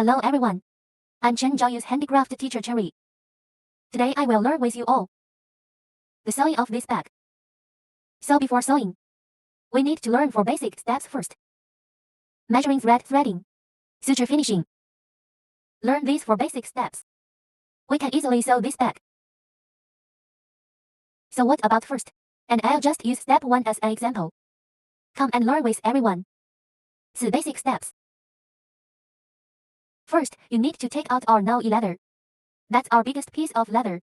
Hello everyone. I'm Chen Zhaoyu's handicraft teacher Cherry. Today I will learn with you all the sewing of this bag. So before sewing, we need to learn 4 basic steps first. Measuring thread threading, suture finishing. Learn these 4 basic steps. We can easily sew this bag. So what about first? And I'll just use step 1 as an example. Come and learn with everyone. 4 basic steps. First, you need to take out our no-e leather. That's our biggest piece of leather.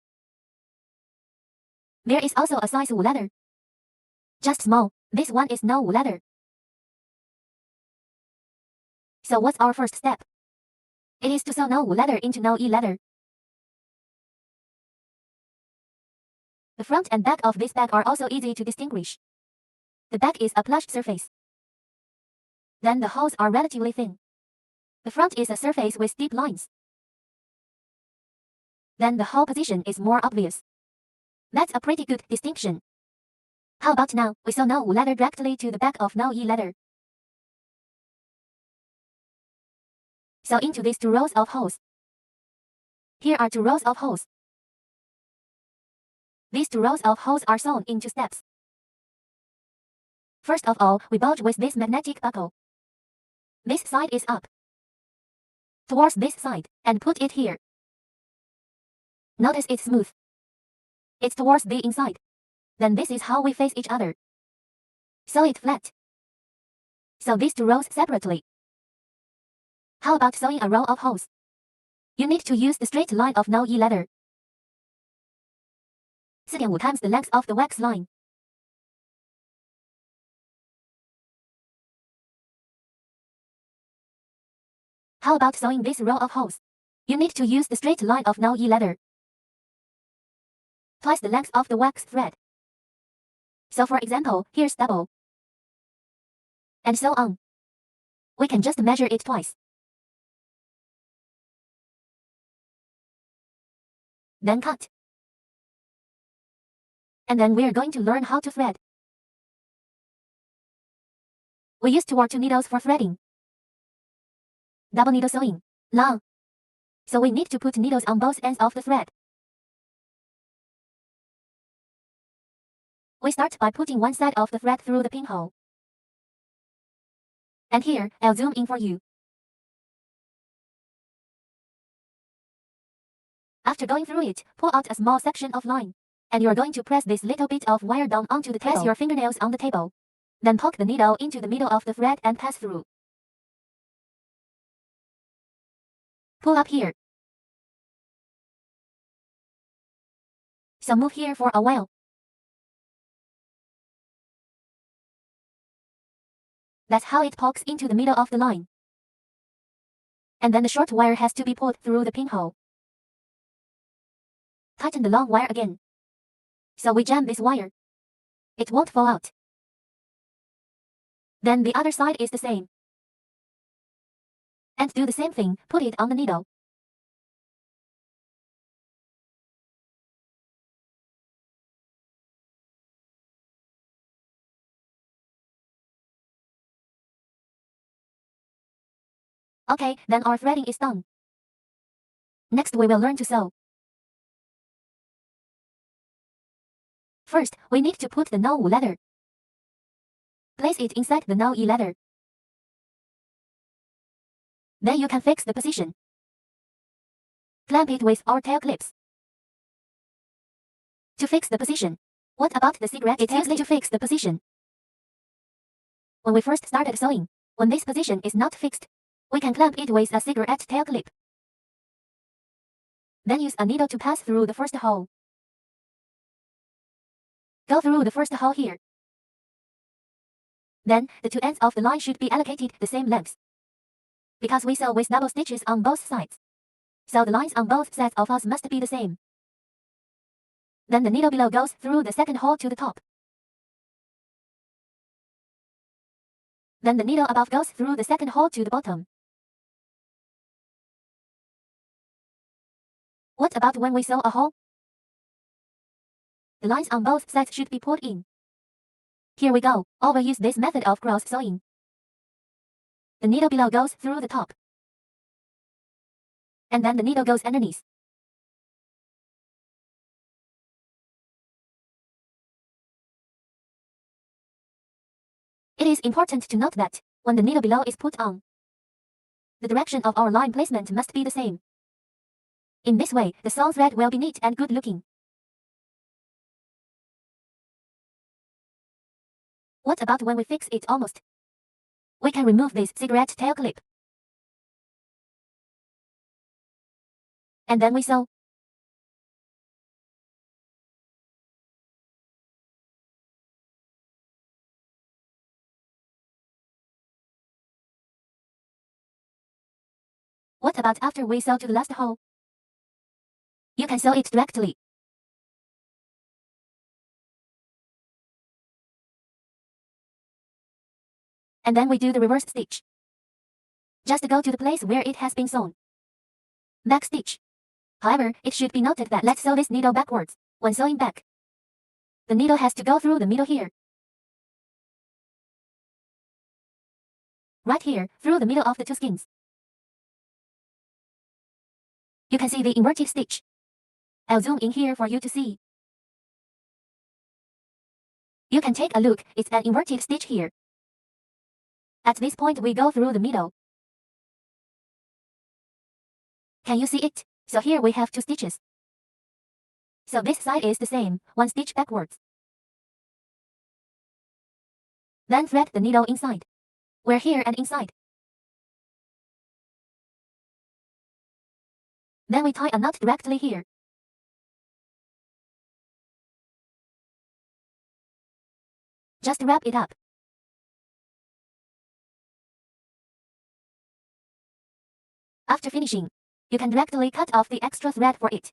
There is also a size wool leather. Just small, this one is no wool leather. So what's our first step? It is to sew no wool leather into no-e leather. The front and back of this bag are also easy to distinguish. The back is a plushed surface. Then the holes are relatively thin. The front is a surface with deep lines. Then the hole position is more obvious. That's a pretty good distinction. How about now, we sew no wool leather directly to the back of no-e leather. Sew into these 2 rows of holes. Here are 2 rows of holes. These 2 rows of holes are sewn in 2 steps. First of all, we bulge with this magnetic buckle. This side is up towards this side, and put it here. Notice it's smooth. It's towards the inside. Then this is how we face each other. Sew it flat. Sew these 2 rows separately. How about sewing a row of holes? You need to use the straight line of no-e leather. 4.5 times the length of the wax line. How about sewing this row of holes? You need to use the straight line of no-e leather. Twice the length of the wax thread. So for example, here's double. And so on. We can just measure it twice. Then cut. And then we're going to learn how to thread. We use 2 or 2 needles for threading. Double needle sewing. Long. So we need to put needles on both ends of the thread. We start by putting one side of the thread through the pinhole. And here, I'll zoom in for you. After going through it, pull out a small section of line. And you're going to press this little bit of wire down onto the table. Press your fingernails on the table. Then poke the needle into the middle of the thread and pass through. Pull up here. So move here for a while. That's how it pokes into the middle of the line. And then the short wire has to be pulled through the pinhole. Tighten the long wire again. So we jam this wire. It won't fall out. Then the other side is the same. And do the same thing, put it on the needle. Okay, then our threading is done. Next we will learn to sew. First, we need to put the no-wool leather. Place it inside the no-e leather. Then you can fix the position. Clamp it with our tail clips. To fix the position. What about the cigarette? It's used to fix the position. When we first started sewing, when this position is not fixed, we can clamp it with a cigarette tail clip. Then use a needle to pass through the first hole. Go through the first hole here. Then, the 2 ends of the line should be allocated the same length. Because we sew with double stitches on both sides. So the lines on both sides of us must be the same. Then the needle below goes through the second hole to the top. Then the needle above goes through the second hole to the bottom. What about when we sew a hole? The lines on both sides should be pulled in. Here we go. Or we'll use this method of cross sewing. The needle below goes through the top. And then the needle goes underneath. It is important to note that, when the needle below is put on, the direction of our line placement must be the same. In this way, the sewn thread will be neat and good looking. What about when we fix it almost? We can remove this cigarette tail clip. And then we sew. What about after we sew to the last hole? You can sew it directly. And then we do the reverse stitch. Just go to the place where it has been sewn. Back stitch. However, it should be noted that let's sew this needle backwards. When sewing back, the needle has to go through the middle here. Right here, through the middle of the two skins. You can see the inverted stitch. I'll zoom in here for you to see. You can take a look, it's an inverted stitch here. At this point we go through the middle. Can you see it? So here we have two stitches. So this side is the same, one stitch backwards. Then thread the needle inside. We're here and inside. Then we tie a knot directly here. Just wrap it up. After finishing, you can directly cut off the extra thread for it.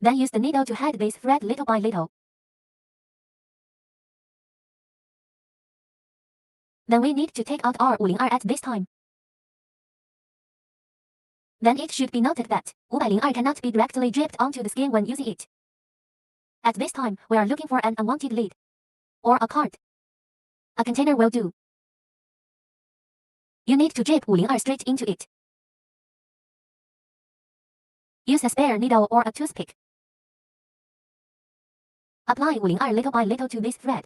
Then use the needle to hide this thread little by little. Then we need to take out our 502at this time. Then it should be noted that 502 cannot be directly dripped onto the skin when using it. At this time, we are looking for an unwanted lid or a card. A container will do. You need to drip 502 straight into it. Use a spare needle or a toothpick. Apply 502 little by little to this thread.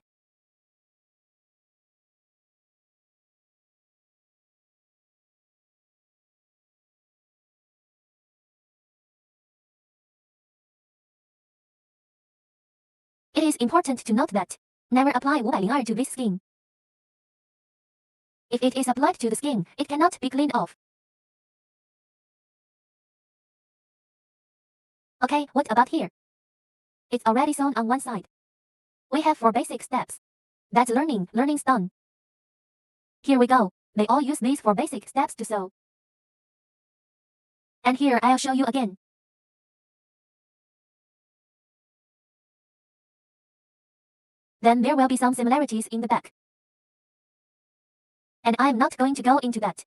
It is important to note that never apply 502 to this skin. If it is applied to the skin, it cannot be cleaned off. Okay, what about here? It's already sewn on one side. We have 4 basic steps. That's learning's done. Here we go. They all use these 4 basic steps to sew. And here I'll show you again. Then there will be some similarities in the back. And I'm not going to go into that.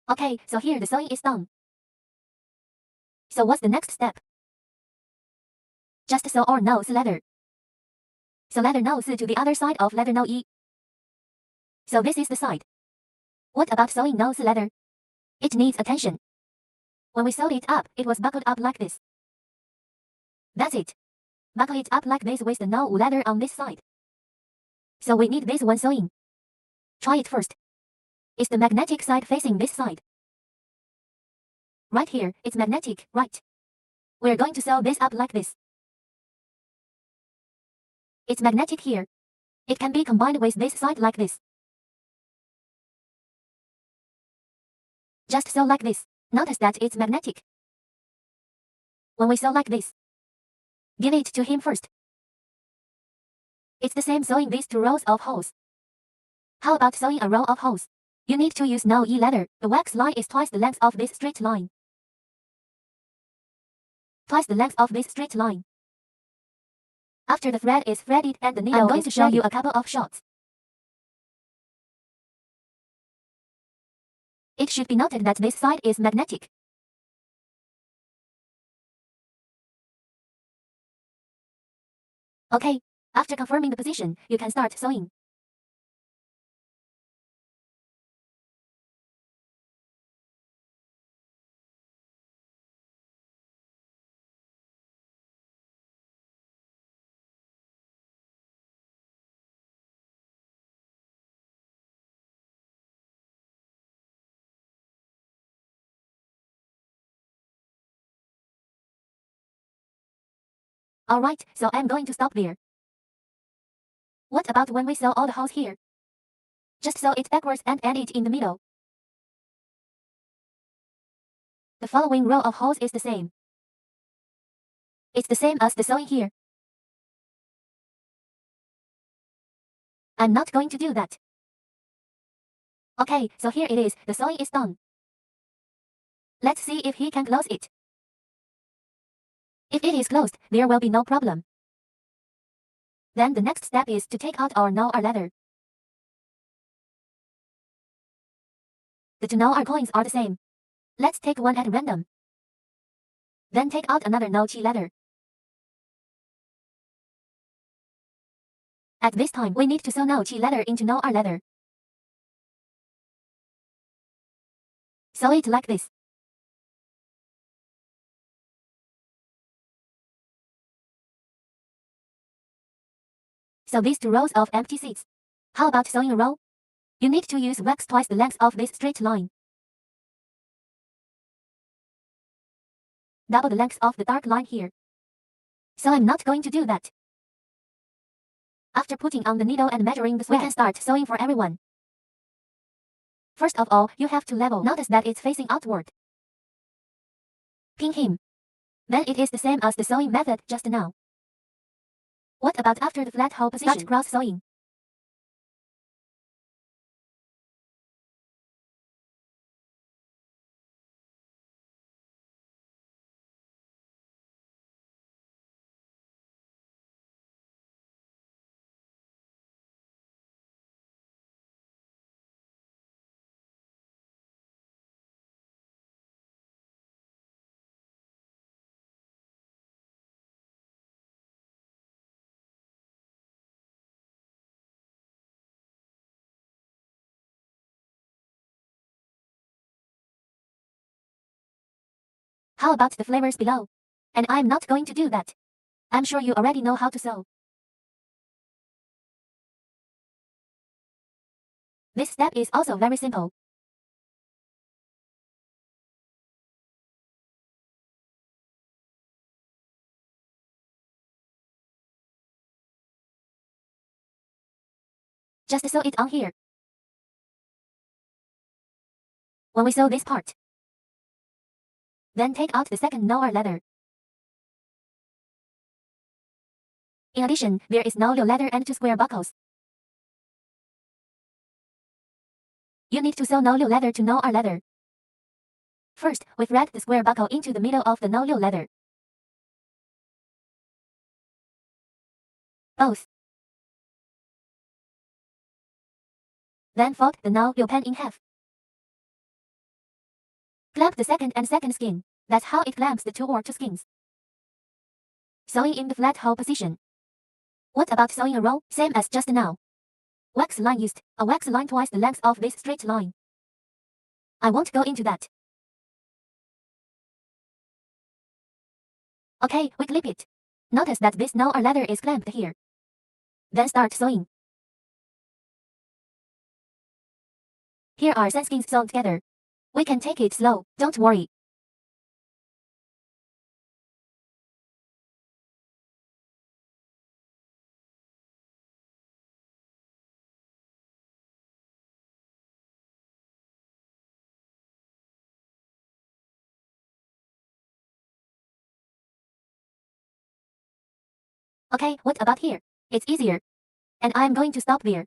Okay, so here the sewing is done. So what's the next step? Just sew our nose leather. So leather nose to the other side of leather nose. So this is the side. What about sewing nose leather? It needs attention. When we sewed it up, it was buckled up like this. That's it. Buckle it up like this with the nose leather on this side. So we need this one sewing. Try it first. Is the magnetic side facing this side? Right here, it's magnetic, right? We're going to sew this up like this. It's magnetic here. It can be combined with this side like this. Just sew like this. Notice that it's magnetic. When we sew like this, give it to him first. It's the same sewing these 2 rows of holes. How about sewing a row of holes? You need to use nose leather. The wax line is twice the length of this straight line. Twice the length of this straight line. After the thread is threaded and the needle I'm going to show you a couple of shots. It should be noted that this side is magnetic. Okay, after confirming the position, you can start sewing. Alright, so I'm going to stop there. What about when we sew all the holes here? Just sew it backwards and end it in the middle. The following row of holes is the same. It's the same as the sewing here. I'm not going to do that. Okay, so here it is, the sewing is done. Let's see if he can close it. If it is closed, there will be no problem. Then the next step is to take out our nose leather. The 2 nose coins are the same. Let's take one at random. Then take out another nose leather. At this time, we need to sew nose leather into nose leather. Sew it like this. So these 2 rows of empty seats. How about sewing a row? You need to use wax twice the length of this straight line. Double the length of the dark line here. So I'm not going to do that. After putting on the needle and measuring the thread, we can start sewing for everyone. First of all, you have to level. Notice that it's facing outward. Pin him. Then it is the same as the sewing method just now. What about after the flat hole position? Start cross sewing. How about the flavors below? And I'm not going to do that. I'm sure you already know how to sew. This step is also very simple. Just sew it on here. When we sew this part, then take out the second nose leather. In addition, there is no leather and 2 square buckles. You need to sew no leather to nose leather. First, we thread the square buckle into the middle of the nose leather. Both. Then fold the nose pen in half. Clamp the second and second skin. That's how it clamps the two or two skins. Sewing in the flat hole position. What about sewing a row, same as just now? Wax line used, a wax line twice the length of this straight line. I won't go into that. Okay, we clip it. Notice that this now our leather is clamped here. Then start sewing. Here are 10 skins sewn together. We can take it slow, don't worry. Okay, what about here? It's easier. And I'm going to stop there.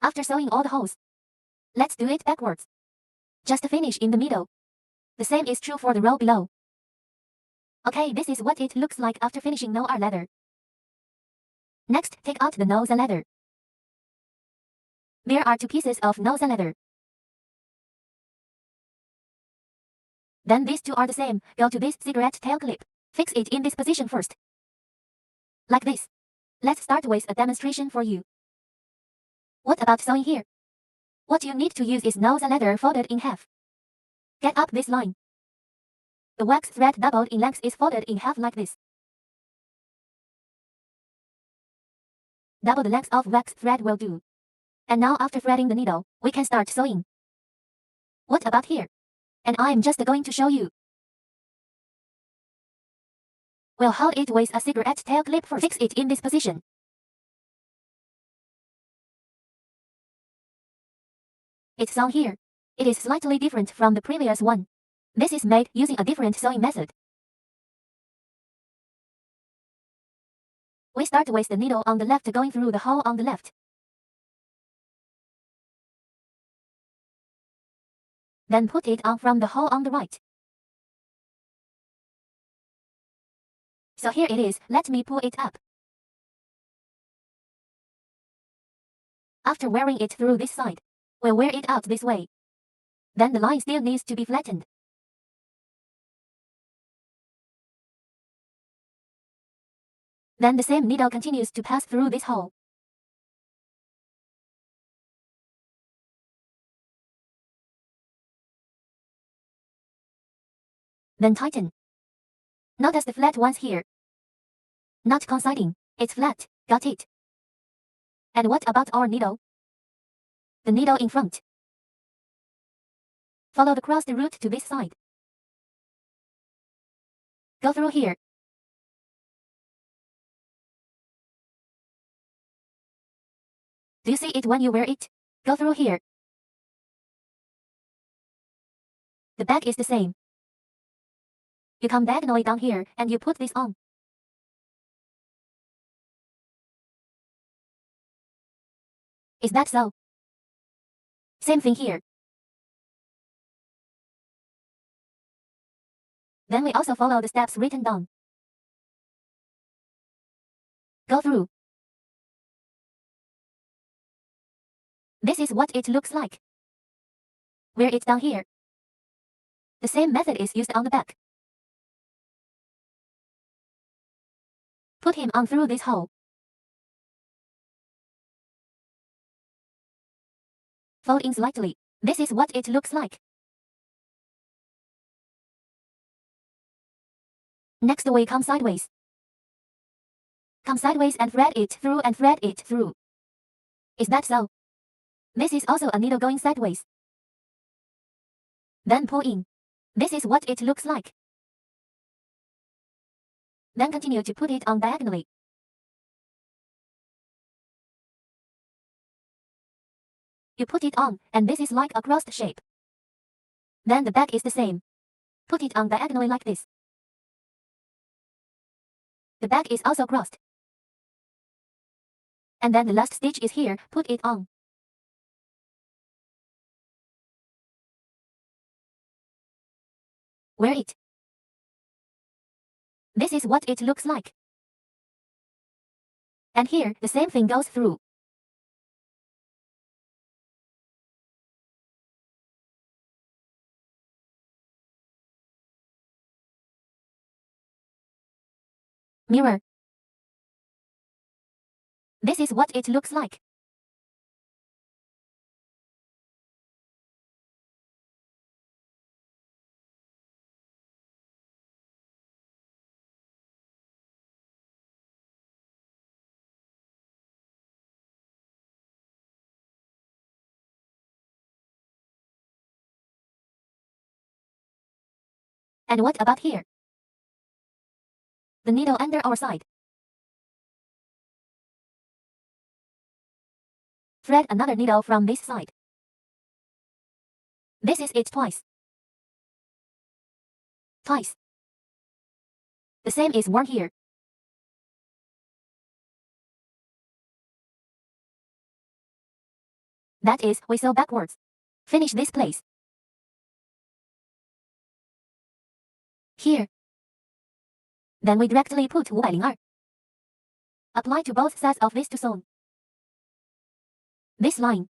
After sewing all the holes, let's do it backwards. Just finish in the middle. The same is true for the row below. Okay, this is what it looks like after finishing now our leather. Next, take out the nose and leather. There are two pieces of nose and leather. Then these two are the same. Go to this cigarette tail clip. Fix it in this position first. Like this. Let's start with a demonstration for you. What about sewing here? What you need to use is nose and leather folded in half. Get up this line. The wax thread doubled in length is folded in half like this. Double the length of wax thread will do. And now after threading the needle, we can start sewing. What about here? And I'm just going to show you. We'll hold it with a cigarette tail clip first. Fix it in this position. It's sewn here. It is slightly different from the previous one. This is made using a different sewing method. We start with the needle on the left going through the hole on the left. Then put it on from the hole on the right. So here it is, let me pull it up. After wearing it through this side, we'll wear it out this way. Then the line still needs to be flattened. Then the same needle continues to pass through this hole. Then tighten. Notice the flat ones here. Not coinciding, it's flat, got it. And what about our needle? The needle in front. Follow the crossed route to this side. Go through here. Do you see it when you wear it? Go through here. The back is the same. You come diagonally down here and you put this on. Is that so? Same thing here. Then we also follow the steps written down. Go through. This is what it looks like. Wear it down here. The same method is used on the back. Put him on through this hole. Fold in slightly. This is what it looks like. Next we come sideways. Come sideways and thread it through and thread it through. Is that so? This is also a needle going sideways. Then pull in. This is what it looks like. Then continue to put it on diagonally. You put it on, and this is like a crossed shape. Then the back is the same. Put it on diagonally like this. The back is also crossed. And then the last stitch is here, put it on. Wear it. This is what it looks like. And here, the same thing goes through. Mirror. This is what it looks like. And what about here? The needle under our side. Thread another needle from this side. This is it twice. Twice. The same is worn here. That is, we sew backwards. Finish this place. Here. Then we directly put 502. Apply to both sides of this to sew. This line.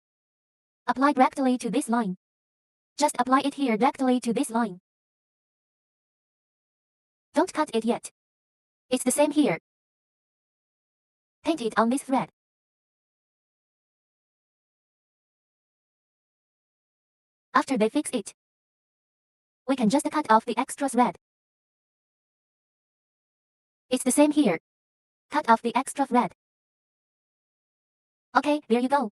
Apply directly to this line. Just apply it here directly to this line. Don't cut it yet. It's the same here. Paint it on this thread. After they fix it, we can just cut off the extra thread. It's the same here. Cut off the extra thread. Okay, there you go.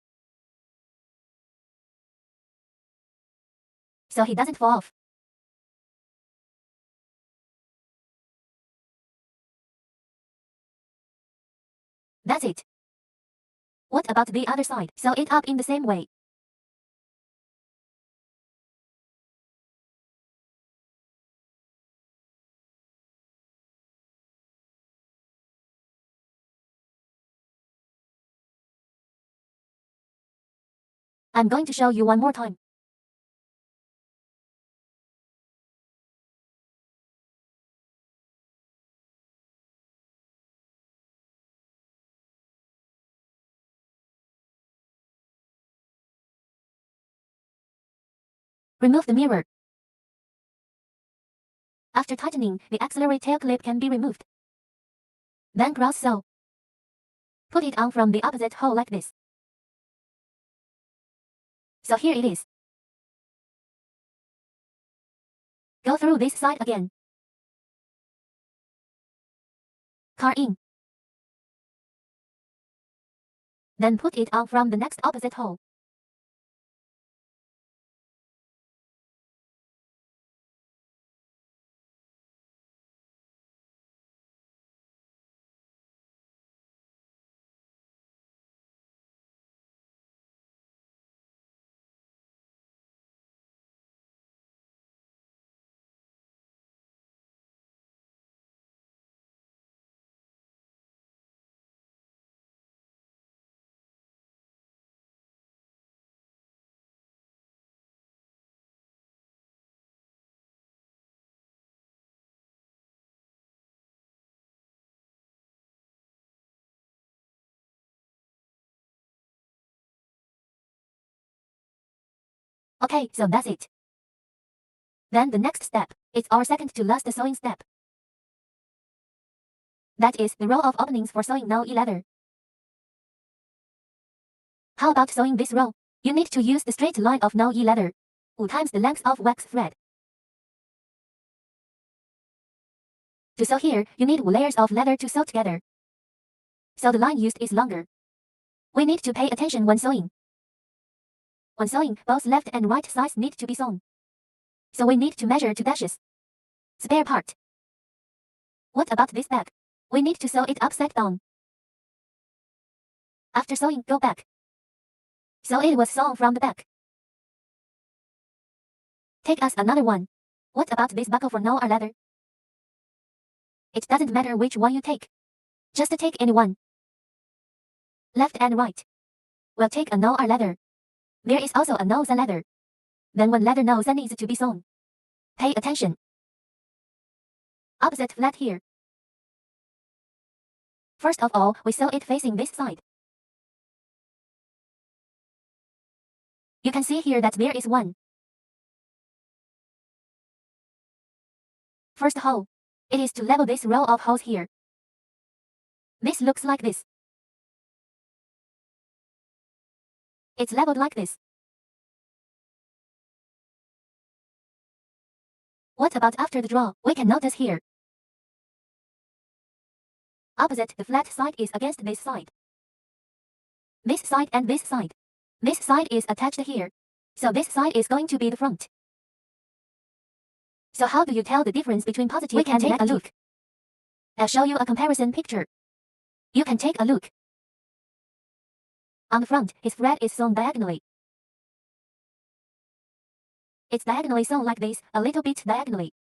So he doesn't fall off. That's it. What about the other side? Sew it up in the same way. I'm going to show you one more time. Remove the mirror. After tightening, the auxiliary tail clip can be removed. Then cross sew. Put it on from the opposite hole like this. So here it is. Go through this side again. Car in. Then put it on from the next opposite hole. Okay, so that's it. Then the next step, it's our second to last sewing step. That is the row of openings for sewing no leather. How about sewing this row? You need to use the straight line of no leather, 5 times the length of wax thread. To sew here, you need 5 layers of leather to sew together. So the line used is longer. We need to pay attention when sewing. When sewing, both left and right sides need to be sewn. So we need to measure 2 dashes. Spare part. What about this back? We need to sew it upside down. After sewing, go back. So it was sewn from the back. Take us another one. What about this buckle for no leather? It doesn't matter which one you take. Just take any one. Left and right. We'll take a no leather. There is also a no leather. Then one leather nose needs to be sewn. Pay attention. Opposite flat here. First of all, we sew it facing this side. You can see here that there is one. First hole. It is to level this row of holes here. This looks like this. It's leveled like this. What about after the draw? We can notice here. Opposite, the flat side is against this side. This side and this side. This side is attached here. So this side is going to be the front. So how do you tell the difference between positive and negative? We can take a look. I'll show you a comparison picture. You can take a look. On the front, his thread is sewn diagonally. It's diagonally sewn like this, a little bit diagonally.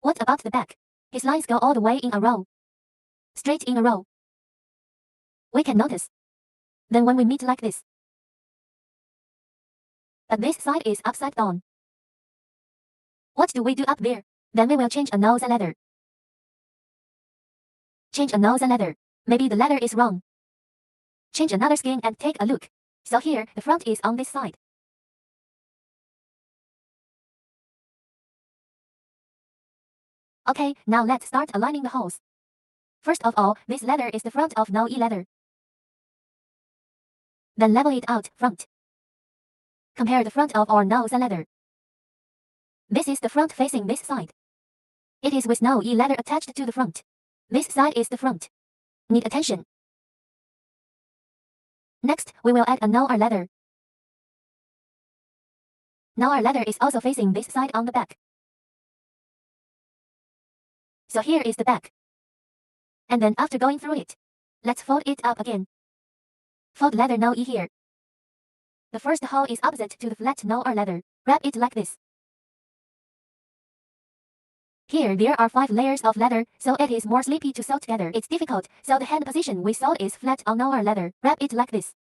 What about the back? His lines go all the way in a row. Straight in a row. We can notice. Then when we meet like this. But this side is upside down. What do we do up there? Then we will change a nose and leather. Change a nose and leather. Maybe the leather is wrong. Change another skin and take a look. So here, the front is on this side. Okay, now let's start aligning the holes. First of all, this leather is the front of no-E leather. Then level it out, front. Compare the front of our nose and leather. This is the front facing this side. It is with no-E leather attached to the front. This side is the front. Need attention. Next, we will add a no-R leather. No-R leather is also facing this side on the back. So here is the back. And then after going through it, let's fold it up again. Fold leather no-E here. The first hole is opposite to the flat no-R leather. Wrap it like this. Here there are 5 layers of leather, so it is more sleepy to sew together. It's difficult, so the hand position we sewed is flat on no-R leather. Wrap it like this.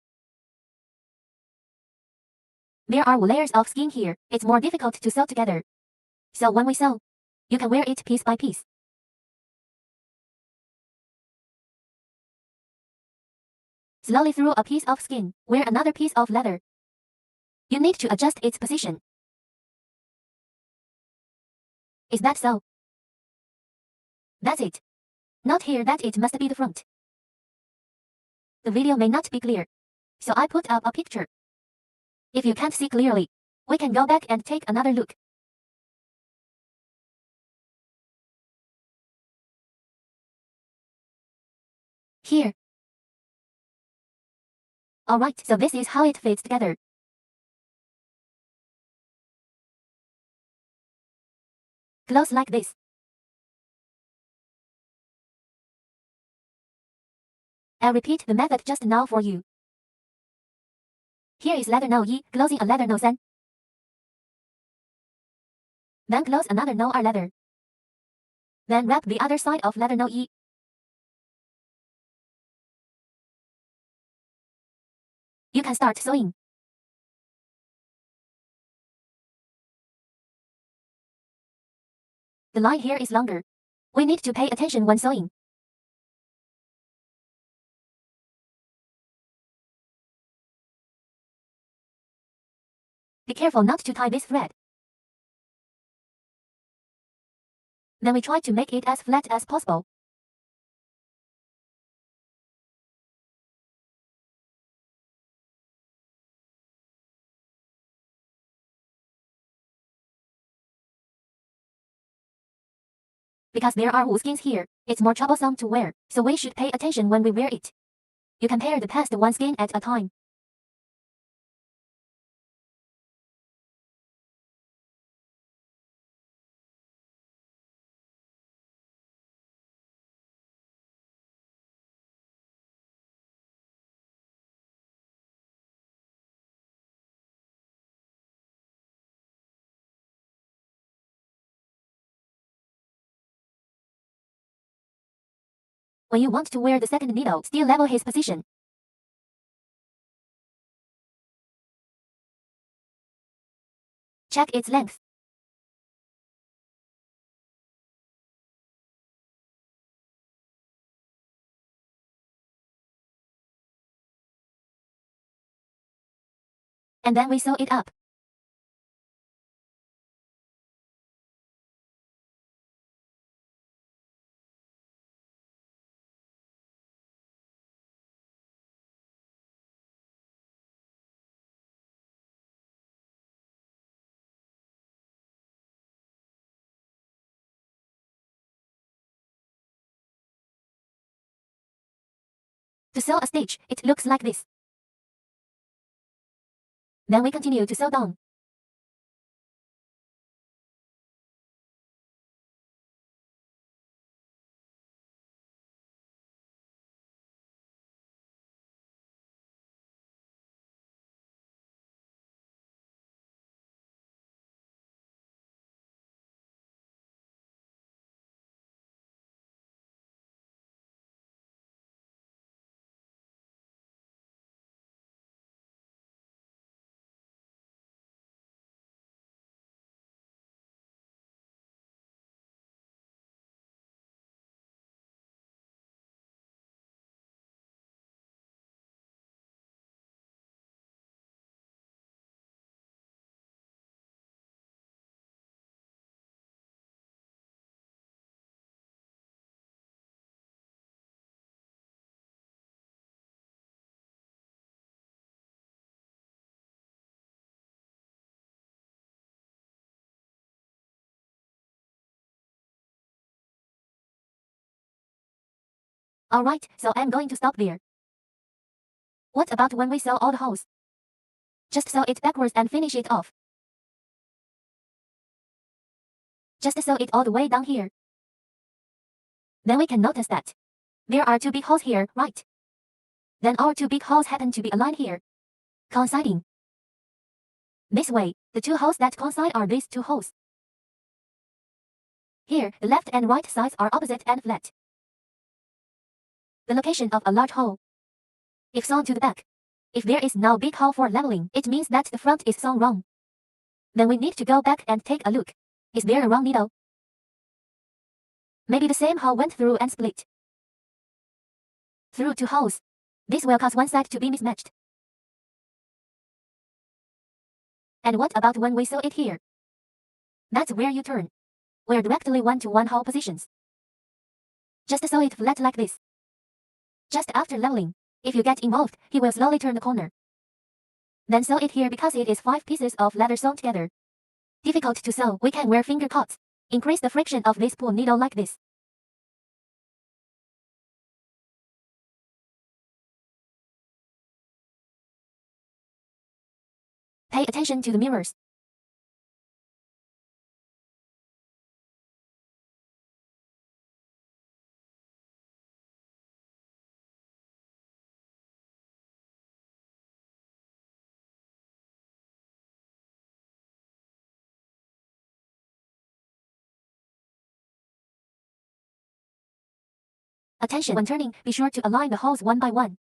There are layers of skin here. It's more difficult to sew together. So when we sew, you can wear it piece by piece. Slowly through a piece of skin, wear another piece of leather. You need to adjust its position. Is that so? That's it. Not here, that it must be the front. The video may not be clear, so I put up a picture. If you can't see clearly, we can go back and take another look. Here. Alright, so this is how it fits together. Close like this. I'll repeat the method just now for you. Here is leather no-E, closing a leather no-Sen. Then close another no-R leather. Then wrap the other side of leather no-E. You can start sewing. The line here is longer. We need to pay attention when sewing. Be careful not to tie this thread. Then we try to make it as flat as possible. Because there are wool skins here, it's more troublesome to wear, so we should pay attention when we wear it. You can pair the past one skin at a time. When you want to wear the second needle, still level his position. Check its length. And then we sew it up. To sew a stitch, it looks like this. Then we continue to sew down. Alright, so I'm going to stop there. What about when we sew all the holes? Just sew it backwards and finish it off. Just sew it all the way down here. Then we can notice that there are 2 big holes here, right? Then our 2 big holes happen to be aligned here, coinciding. This way, the 2 holes that coincide are these 2 holes. Here, the left and right sides are opposite and flat. The location of a large hole. If sewn to the back. If there is no big hole for leveling, it means that the front is sewn wrong. Then we need to go back and take a look. Is there a wrong needle? Maybe the same hole went through and split. Through 2 holes. This will cause one side to be mismatched. And what about when we sew it here? That's where you turn. We're directly 1-to-1 hole positions. Just sew it flat like this. Just after leveling, if you get involved, he will slowly turn the corner. Then sew it here because it is 5 pieces of leather sewn together. Difficult to sew, we can wear finger cuts. Increase the friction of this spool needle like this. Pay attention to the mirrors. Attention when turning, be sure to align the holes one by one.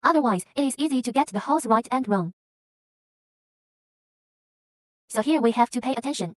Otherwise, it is easy to get the holes right and wrong. So here we have to pay attention.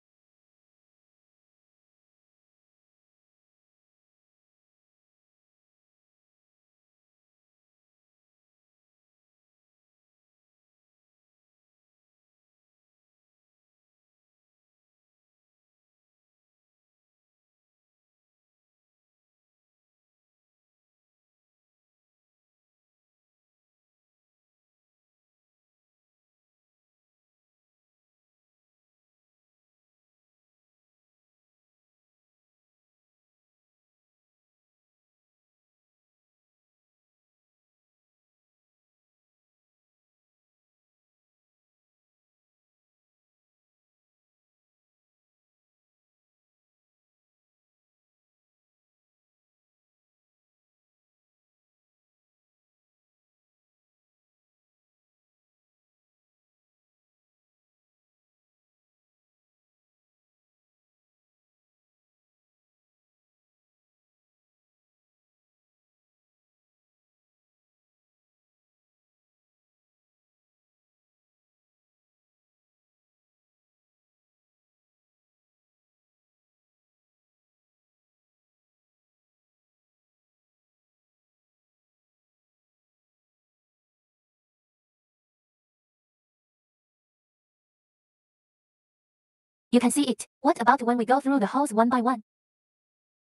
You can see it. What about when we go through the holes one by one?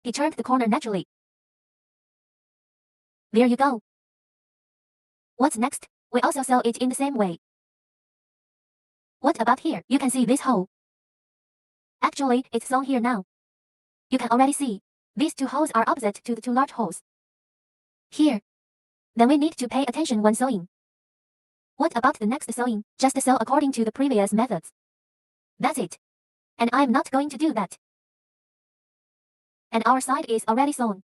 He turned the corner naturally. There you go. What's next? We also sew it in the same way. What about here? You can see this hole. Actually, it's sewn here now. You can already see. These 2 holes are opposite to the 2 large holes. Here. Then we need to pay attention when sewing. What about the next sewing? Just sew according to the previous methods. That's it. And I'm not going to do that. And our side is already sewn.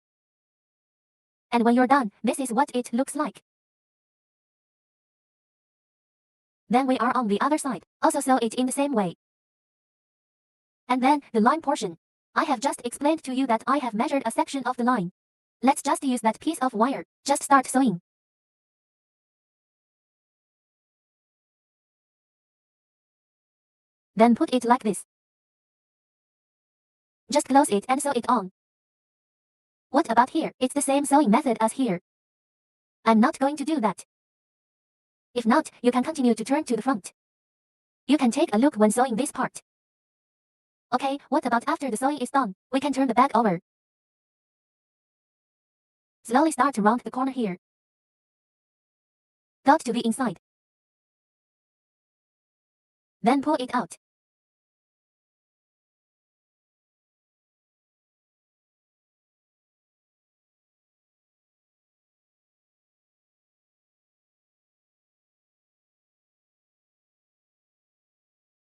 And when you're done, this is what it looks like. Then we are on the other side. Also sew it in the same way. And then, the line portion. I have just explained to you that I have measured a section of the line. Let's just use that piece of wire. Just start sewing. Then put it like this. Just close it and sew it on. What about here? It's the same sewing method as here. I'm not going to do that. If not, you can continue to turn to the front. You can take a look when sewing this part. Okay, what about after the sewing is done? We can turn the back over. Slowly start to round the corner here. Dot to the inside. Then pull it out.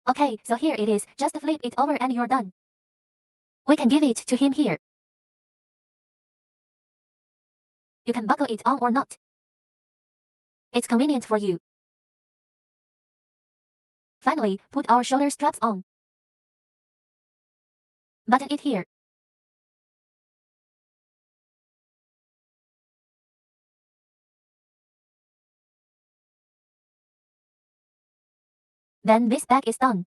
Okay, so here it is. Just flip it over and you're done. We can give it to him here. You can buckle it on or not. It's convenient for you. Finally, put our shoulder straps on. Button it here. Then this back is done.